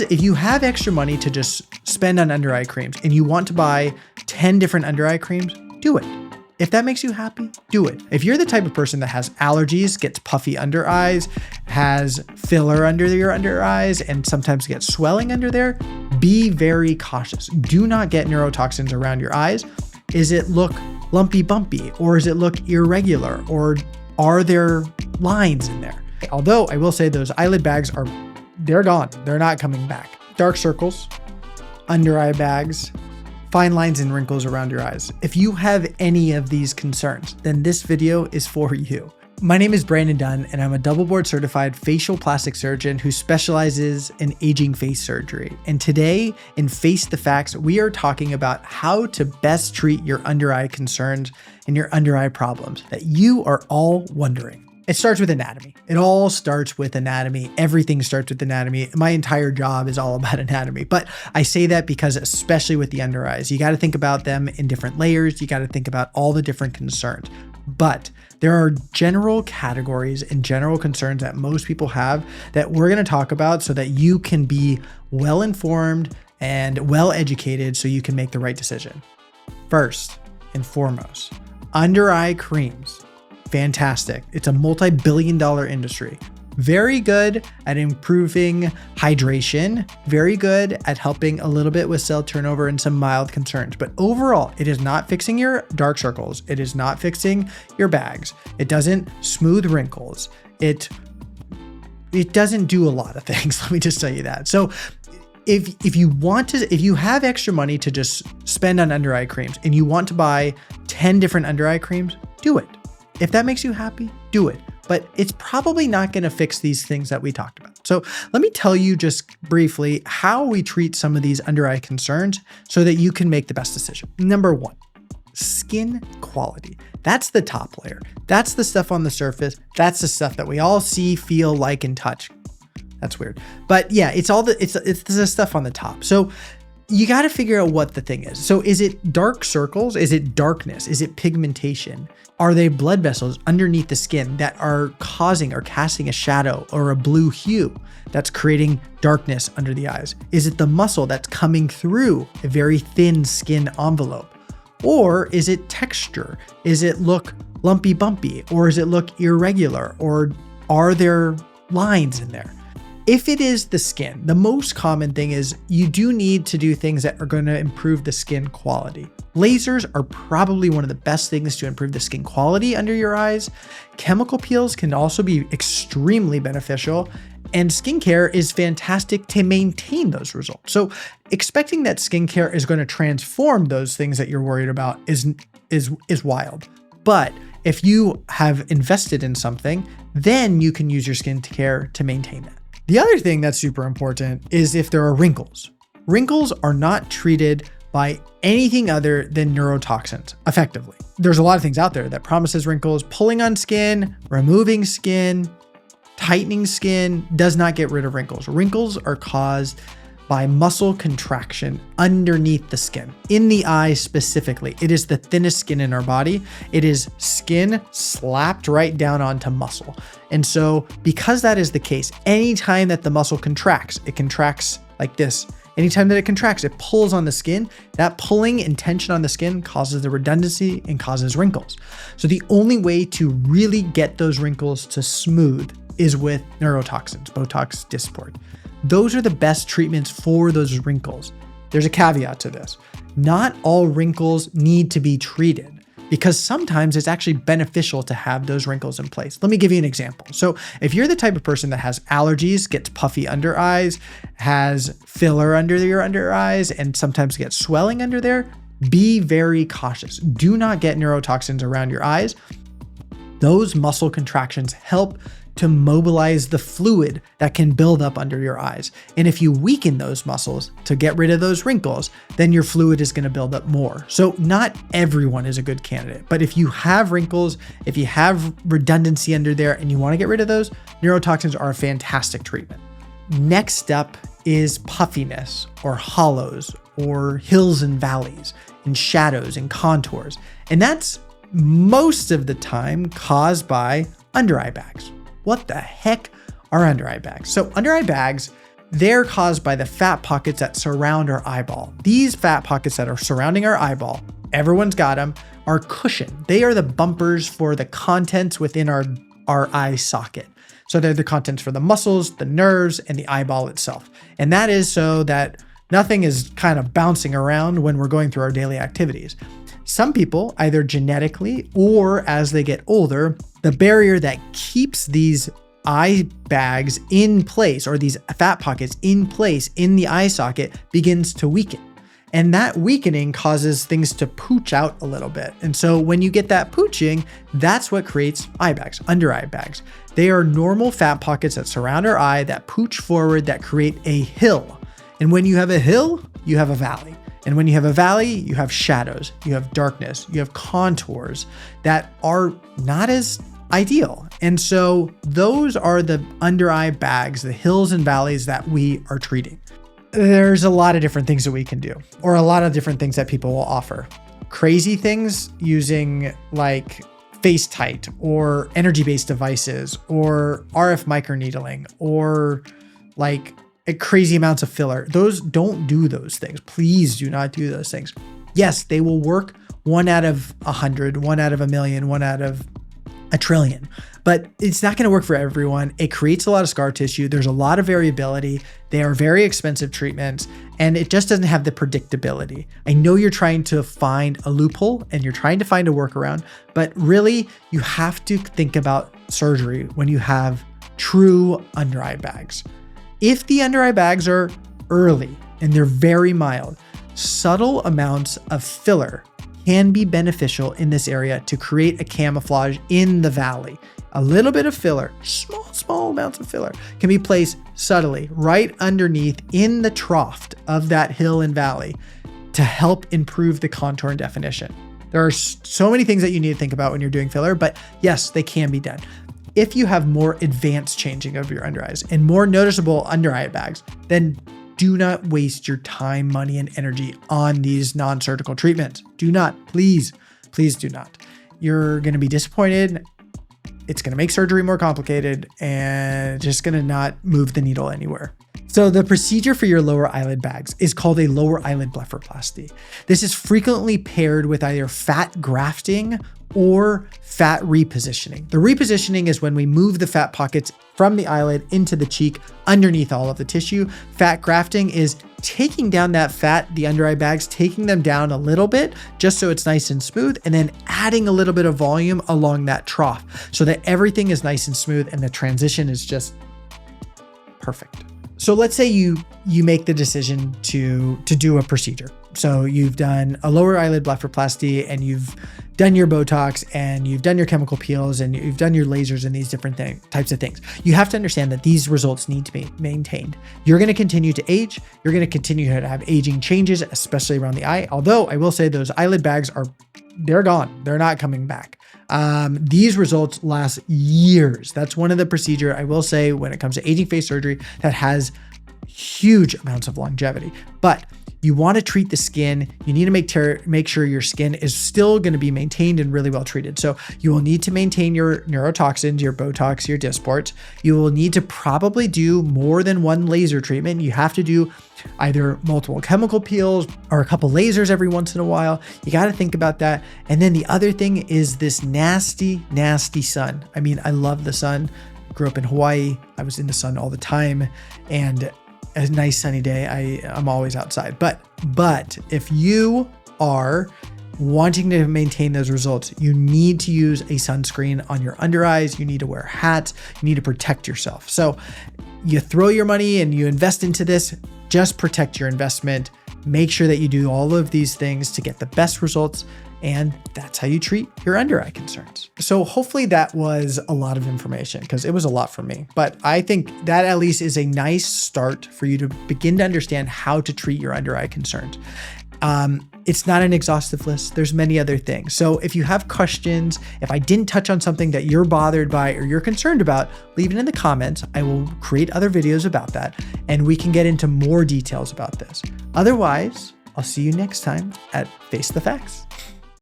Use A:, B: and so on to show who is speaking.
A: If you have extra money to just spend on under eye creams and you want to buy 10 different under eye creams, do it. If that makes you happy, do it. If you're the type of person that has allergies, gets puffy under eyes, has filler under your under eyes, and sometimes gets swelling under there, be very cautious. Do not get neurotoxins around your eyes. Is it look lumpy bumpy, or does it look irregular, or are there lines in there? Although I will say those eyelid bags they're gone. They're not coming back. Dark circles, under eye bags, fine lines and wrinkles around your eyes. If you have any of these concerns, then this video is for you. My name is Brandyn Dunn, and I'm a double board certified facial plastic surgeon who specializes in aging face surgery. And today in Face the Facts, we are talking about how to best treat your under eye concerns and your under eye problems that you are all wondering. It starts with anatomy. It all starts with anatomy. Everything starts with anatomy. My entire job is all about anatomy. But I say that because especially with the under eyes, you got to think about them in different layers. You got to think about all the different concerns. But there are general categories and general concerns that most people have that we're going to talk about so that you can be well informed and well educated so you can make the right decision. First and foremost, under eye creams. Fantastic. It's a multi-billion-dollar industry. Very good at improving hydration, very good at helping a little bit with cell turnover and some mild concerns. But overall, it is not fixing your dark circles. It is not fixing your bags. It doesn't smooth wrinkles. It doesn't do a lot of things. Let me just tell you that. So if you have extra money to just spend on under eye creams and you want to buy 10 different under eye creams, do it. If that makes you happy, do it. But it's probably not going to fix these things that we talked about. So let me tell you just briefly how we treat some of these under eye concerns so that you can make the best decision. Number one, skin quality. That's the top layer. That's the stuff on the surface. That's the stuff that we all see, feel, like, and touch. That's weird. But yeah, it's the stuff on the top. So you got to figure out what the thing is. So is it dark circles? Is it darkness? Is it pigmentation? Are they blood vessels underneath the skin that are causing or casting a shadow or a blue hue that's creating darkness under the eyes? Is it the muscle that's coming through a very thin skin envelope? Or is it texture? Is it look lumpy bumpy? Or does it look irregular? Or are there lines in there? If it is the skin, the most common thing is you do need to do things that are going to improve the skin quality. Lasers are probably one of the best things to improve the skin quality under your eyes. Chemical peels can also be extremely beneficial, and skincare is fantastic to maintain those results. So expecting that skincare is going to transform those things that you're worried about is wild. But if you have invested in something, then you can use your skincare to maintain that. The other thing that's super important is if there are wrinkles. Wrinkles are not treated by anything other than neurotoxins effectively. There's a lot of things out there that promises wrinkles. Pulling on skin, removing skin, tightening skin does not get rid of wrinkles. Wrinkles are caused by muscle contraction underneath the skin, in the eye specifically. It is the thinnest skin in our body. It is skin slapped right down onto muscle. And so because that is the case, anytime that the muscle contracts, it contracts like this. Anytime that it contracts, it pulls on the skin. That pulling and tension on the skin causes the redundancy and causes wrinkles. So the only way to really get those wrinkles to smooth is with neurotoxins, Botox, Dysport. Those are the best treatments for those wrinkles. There's a caveat to this. Not all wrinkles need to be treated because sometimes it's actually beneficial to have those wrinkles in place. Let me give you an example. So if you're the type of person that has allergies, gets puffy under eyes, has filler under your under eyes, and sometimes gets swelling under there, be very cautious. Do not get neurotoxins around your eyes. Those muscle contractions help to mobilize the fluid that can build up under your eyes. And if you weaken those muscles to get rid of those wrinkles, then your fluid is going to build up more. So not everyone is a good candidate, but if you have wrinkles, if you have redundancy under there and you want to get rid of those, neurotoxins are a fantastic treatment. Next up is puffiness or hollows or hills and valleys and shadows and contours. And that's most of the time caused by under eye bags. What the heck are under eye bags? So under eye bags They're caused by the fat pockets that surround our eyeball. These fat pockets that are surrounding our eyeball, everyone's got them, are cushion. They are the bumpers for the contents within our eye socket. So they're the contents for the muscles, the nerves, and the eyeball itself. And that is so that nothing is kind of bouncing around when we're going through our daily activities. Some people, either genetically or as they get older, the barrier that keeps these eye bags in place, or these fat pockets in place in the eye socket, begins to weaken. And that weakening causes things to pooch out a little bit. And so when you get that pooching, that's what creates eye bags, under eye bags. They are normal fat pockets that surround our eye that pooch forward, that create a hill. And when you have a hill, you have a valley. And when you have a valley, you have shadows, you have darkness, you have contours that are not as ideal. And so those are the under eye bags, the hills and valleys that we are treating. There's a lot of different things that we can do, or a lot of different things that people will offer. Crazy things using like face tight or energy-based devices or RF microneedling or like crazy amounts of filler. Those, don't do those things. Please do not do those things. Yes, they will work 1 out of 100, 1 out of 1,000,000, 1 out of 1,000,000,000, but it's not going to work for everyone. It creates a lot of scar tissue. There's a lot of variability. They are very expensive treatments, and it just doesn't have the predictability. I know you're trying to find a loophole and you're trying to find a workaround, but really you have to think about surgery when you have true under eye bags. If the under eye bags are early and they're very mild, subtle amounts of filler can be beneficial in this area to create a camouflage in the valley. A little bit of filler, small amounts of filler, can be placed subtly right underneath in the trough of that hill and valley to help improve the contour and definition. There are so many things that you need to think about when you're doing filler, but yes, they can be done. If you have more advanced changing of your under eyes and more noticeable under eye bags, then do not waste your time, money, and energy on these non-surgical treatments. Do not, please do not. You're going to be disappointed. It's going to make surgery more complicated and just going to not move the needle anywhere. So the procedure for your lower eyelid bags is called a lower eyelid blepharoplasty. This is frequently paired with either fat grafting or fat repositioning. The repositioning is when we move the fat pockets from the eyelid into the cheek underneath all of the tissue. Fat grafting is taking down that fat, the under eye bags, taking them down a little bit just so it's nice and smooth, and then adding a little bit of volume along that trough so that everything is nice and smooth and the transition is just perfect. So let's say you make the decision to do a procedure. So you've done a lower eyelid blepharoplasty and you've done your Botox and you've done your chemical peels and you've done your lasers and these different types of things. You have to understand that these results need to be maintained. You're going to continue to age. You're going to continue to have aging changes, especially around the eye. Although I will say those eyelid bags they're gone. They're not coming back. These results last years. That's one of the procedure I will say when it comes to aging face surgery that has huge amounts of longevity. But you want to treat the skin. You need to make sure your skin is still going to be maintained and really well treated. So you will need to maintain your neurotoxins, your Botox, your Dysport. You will need to probably do more than one laser treatment. You have to do either multiple chemical peels or a couple lasers every once in a while. You got to think about that. And then the other thing is this nasty, nasty sun. I mean, I love the sun. I grew up in Hawaii. I was in the sun all the time, and a nice sunny day, I'm always outside. But if you are wanting to maintain those results, you need to use a sunscreen on your under eyes. You need to wear hats. You need to protect yourself. So you throw your money and you invest into this, just protect your investment. Make sure that you do all of these things to get the best results. And that's how you treat your under eye concerns. So hopefully that was a lot of information, because it was a lot for me. But I think that at least is a nice start for you to begin to understand how to treat your under eye concerns. It's not an exhaustive list. There's many other things. So if you have questions, if I didn't touch on something that you're bothered by or you're concerned about, leave it in the comments. I will create other videos about that, and we can get into more details about this. Otherwise, I'll see you next time at Face the Facts.